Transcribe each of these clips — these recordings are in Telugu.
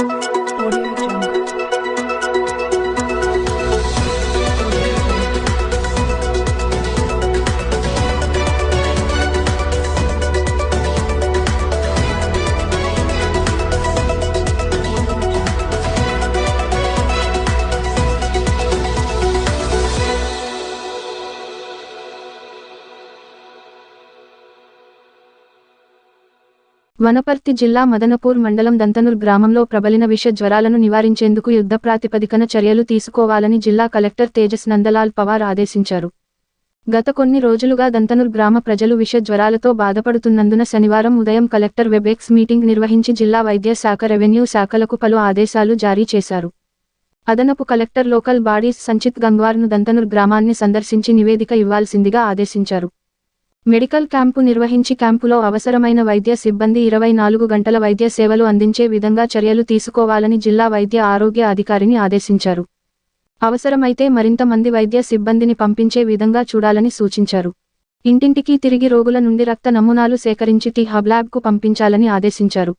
Audio Jungle. వనపర్తి జిల్లా మదనపూర్ మండలం దంతనూర్ గ్రామంలో ప్రబలిన విష జ్వరాలను నివారించేందుకు యుద్ధ ప్రాతిపదికన చర్యలు తీసుకోవాలని జిల్లా కలెక్టర్ తేజస్ నందలాల్ పవార్ ఆదేశించారు. గత కొన్ని రోజులుగా దంతనూర్ గ్రామ ప్రజలు విష జ్వరాలతో బాధపడుతున్నందున శనివారం ఉదయం కలెక్టర్ వెబెక్స్ మీటింగ్ నిర్వహించి జిల్లా వైద్య శాఖ, రెవెన్యూ శాఖలకు పలు ఆదేశాలు జారీ చేశారు. అదనపు కలెక్టర్ లోకల్ బాడీస్ సంచిత్ గంగ్వార్ను దంతనూర్ గ్రామాన్ని సందర్శించి నివేదిక ఇవ్వాల్సిందిగా ఆదేశించారు. మెడికల్ క్యాంపు నిర్వహించి క్యాంపులో అవసరమైన వైద్య సిబ్బంది 24 గంటల వైద్య సేవలు అందించే విధంగా చర్యలు తీసుకోవాలని జిల్లా వైద్య ఆరోగ్య అధికారిని ఆదేశించారు. అవసరమైతే మరింత మంది వైద్య సిబ్బందిని పంపించే విధంగా చూడాలని సూచించారు. ఇంటింటికి తిరిగి రోగుల నుండి రక్త నమూనాలు సేకరించి టీ హబ్ ల్యాబ్కు పంపించాలని ఆదేశించారు.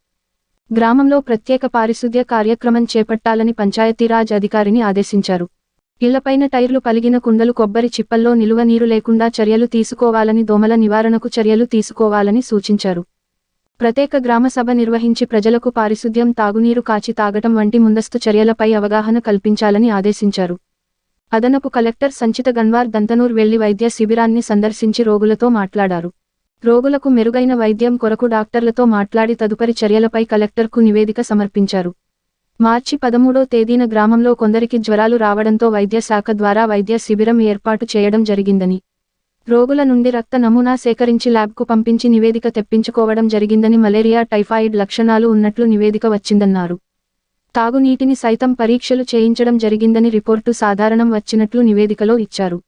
గ్రామంలో ప్రత్యేక పారిశుద్ధ్య కార్యక్రమం చేపట్టాలని పంచాయతీరాజ్ అధికారిని ఆదేశించారు. ఇళ్లపైన టైర్లు పలిగిన కుండలు, కొబ్బరి చిప్పల్లో నిలువ నీరు లేకుండా చర్యలు తీసుకోవాలని, దోమల నివారణకు చర్యలు తీసుకోవాలని సూచించారు. ప్రత్యేక గ్రామ సభ నిర్వహించి ప్రజలకు పారిశుద్ధ్యం, తాగునీరు కాచి తాగటం వంటి ముందస్తు చర్యలపై అవగాహన కల్పించాలని ఆదేశించారు. అదనపు కలెక్టర్ సంచిత గన్వార్ దంతనూర్ వెళ్లి వైద్య శిబిరాన్ని సందర్శించి రోగులతో మాట్లాడారు. రోగులకు మెరుగైన వైద్యం కొరకు డాక్టర్లతో మాట్లాడి తదుపరి చర్యలపై కలెక్టర్కు నివేదిక సమర్పించారు. మార్చి 13వ తేదీన గ్రామంలో కొందరికి జ్వరాలు రావడంతో వైద్య శాఖ ద్వారా వైద్య శిబిరం ఏర్పాటు చేయడం జరిగిందని, రోగుల నుండి రక్త నమూనా సేకరించి ల్యాబ్కు పంపించి నివేదిక తెప్పించుకోవడం జరిగిందని, మలేరియా, టైఫాయిడ్ లక్షణాలు ఉన్నట్లు నివేదిక వచ్చిందన్నారు. తాగునీటిని సైతం పరీక్షలు చేయించడం జరిగిందని, రిపోర్టు సాధారణం వచ్చినట్లు నివేదికలో ఇచ్చారు.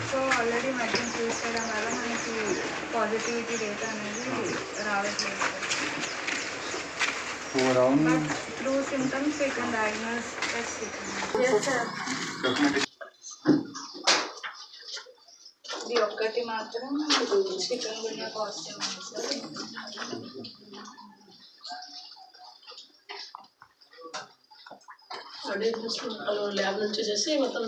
సో ఆల్రెడీ మెడిసిన్ యూజ్ చేయడం వల్ల మనకి పాజిటివిటీ రేట్ అనేది రావట్లేదు. But through symptoms you can diagnose ఇది ఒక్కటి మాత్రం చికెన్ గున్యా పాజిటివ్ ఉంది సార్. ల్యాబ్ నుంచి వచ్చేసి మొత్తం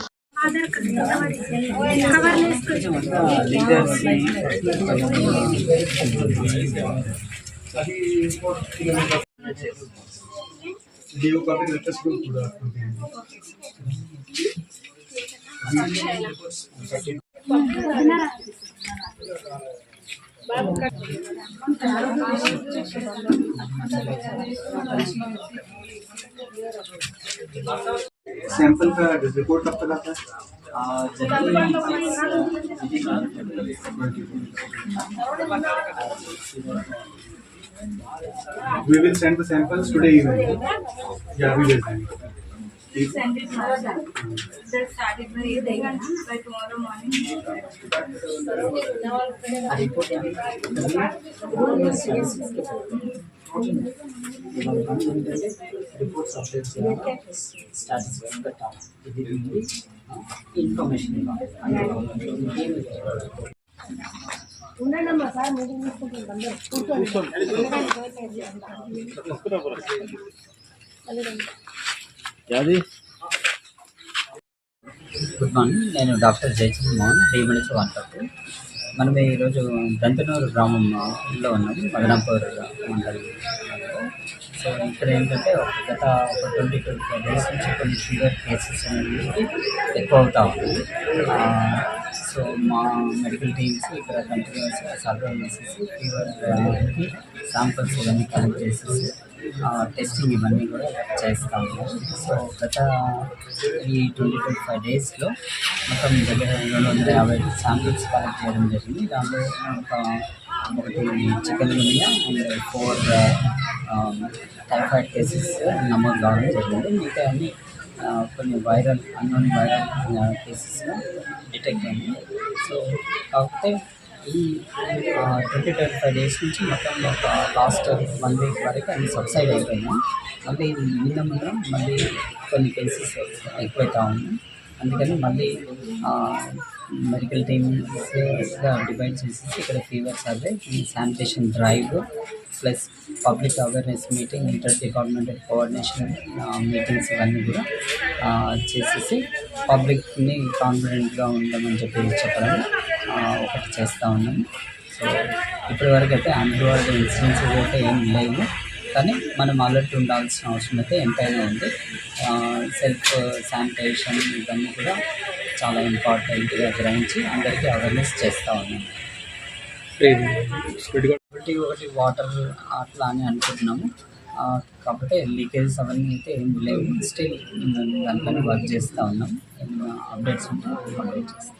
सैंपल का रिपोर्ट कब तक आता है? We will send the samples today evening. Yeah, we will send. Send it now. Just start it by tomorrow morning. Reports update చేయాలి, స్టాటస్ పెట్టాలి. ఇది ఇన్ఫర్మేషన్ ఇవ్వాలి. గుడ్ మార్నింగ్, నేను డాక్టర్ జయచంద్ర మోహన్, డిఎంహెచ్ వనపర్తి. మనం ఈరోజు దంతనూరు గ్రామంలో ఉన్నాము, మదనపూర్ మండలం. సో ఇక్కడ ఏంటంటే గత 22 డేస్ నుంచి కొన్ని ఫీవర్ కేసెస్ అనేవి ఎక్కువ అవుతూ ఉన్నాయి. సో మా మెడికల్ టీమ్స్ ఇక్కడ కంటిన్యూస్గా సర్వే చేసేసి ఫీవర్కి శాంపిల్స్ ఇవన్నీ కలెక్ట్ చేసేసి టెస్టింగ్ ఇవన్నీ కూడా చేస్తూ ఉన్నాం. సో గత ఈ 20-25 డేస్లో మొత్తం దగ్గర 250 శాంపిల్స్ కలెక్ట్ చేయడం జరిగింది. దాంట్లో ఒకటి చికెన్ గునియా అండ్ 4 టైఫాయిడ్ కేసెస్ నమోదు కావడం జరిగింది. మిగతా అన్ని కొన్ని అన్నోన్ వైరల్ కేసెస్ డిటెక్ట్ అయింది. సో కాకపోతే ఈ 20-25 డేస్ నుంచి మొత్తం ఒక లాస్ట్ 1 వీక్ వరకు అన్ని సబ్సైడ్ అయిపోయినాయి. మళ్ళీ ముందు మళ్ళీ కొన్ని కేసెస్ ఎక్కువైతా ఉన్నాయి. అందుకని మళ్ళీ మెడికల్ టీమ్స్గా డివైడ్ చేసేసి ఇక్కడ fever survey, sanitation drive plus public awareness meeting, inter departmental coordination meetings ఇవన్నీ కూడా చేసేసి పబ్లిక్ని కాన్ఫిడెంట్గా ఉండమని చెప్పడం ఒకటి చేస్తూ ఉన్నాము. సో ఇప్పటివరకు అయితే అన్వార్డ్ ఇన్సిడెన్సెస్ అయితే ఏం లేవు, కానీ మనం అలర్ట్ ఉండాల్సిన అవసరం అయితే ఎంతైనా ఉంది. సెల్ఫ్ శానిటేషన్ ఇవన్నీ కూడా చాలా ఇంపార్టెంట్గా గ్రహించి అందరికీ అవేర్నెస్ చేస్తూ ఉన్నాము. ఒకటి వాటర్ అట్లా అని అనుకుంటున్నాము. కాకపోతే లీకేజెస్ అవన్నీ అయితే ఏం లేవు. స్టిల్ దానిపైన వర్క్ చేస్తూ ఉన్నాం. అప్డేట్స్ ఉంటే అప్డేట్ చేస్తాం.